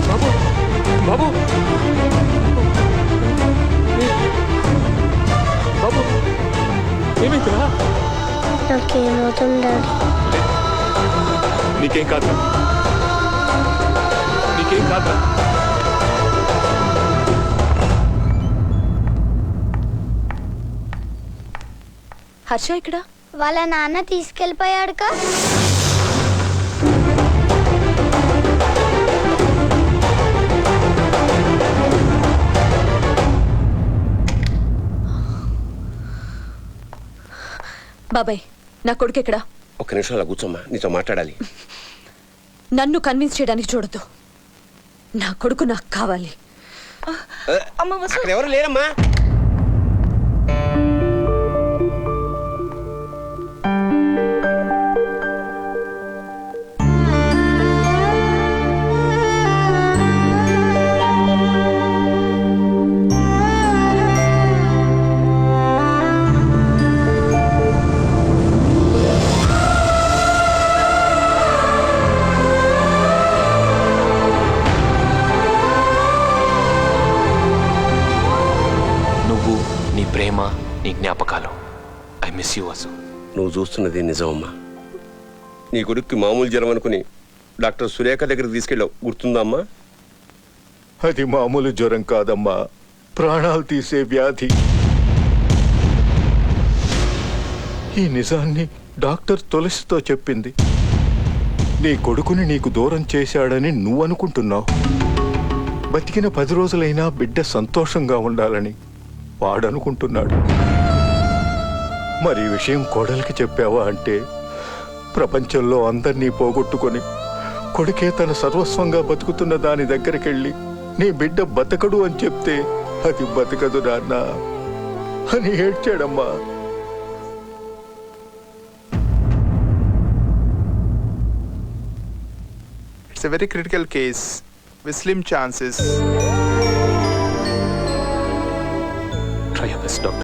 బాబు బాబు బాబు ఏమైందిరా? నాకేమవుతుంది డాడీ? నీకేం కాదు, నీకేం కాదు. హర్ష ఇక్కడ? వాళ్ళ నాన్న తీసుకెళ్ళిపోయాడుగా. బాబాయ్, నా కొడుకు ఎక్కడా? ఒక్క నిమిషం అలా కూర్చోమ్మా, నీతో మాట్లాడాలి. నన్ను కన్విన్స్ చేయడానికి చూడదు. నా కొడుకు నాకు కావాలి. అక్కడ ఎవరు లేరమ్మా. నీ ప్రేమ, నీ జ్ఞాపకాలు. I miss you Vasu. నువ్వు చూస్తున్నది నిజమమ్మా. నీ కొడుక్కి మామూలు జ్వరం అనుకుని డాక్టర్ సురేఖ దగ్గరికి తీసుకెళ్ళావు, గుర్తుందా అమ్మా? అది మామూలు జ్వరం కాదమ్మా, ప్రాణాలు తీసే వ్యాధి. ఈ నిజాన్ని డాక్టర్ తులసితో చెప్పింది. నీ కొడుకుని నీకు దూరం చేశాడని నువ్వు అనుకుంటున్నావు. బతికిన 10 రోజులైనా బిడ్డ సంతోషంగా ఉండాలని వాడనుకుంటున్నాడు. మరి ఈ విషయం కోడలికి చెప్పావా అంటే, ప్రపంచంలో అందరినీ పోగొట్టుకొని కొడుకే తన సర్వస్వంగా బతుకుతున్న దాని దగ్గరికెళ్ళి నీ బిడ్డ బతకడు అని చెప్తే, అది బతకదు నాన్న అని ఏడ్చాడమ్మా. It's a very critical case with slim chances. Try your best, doctor.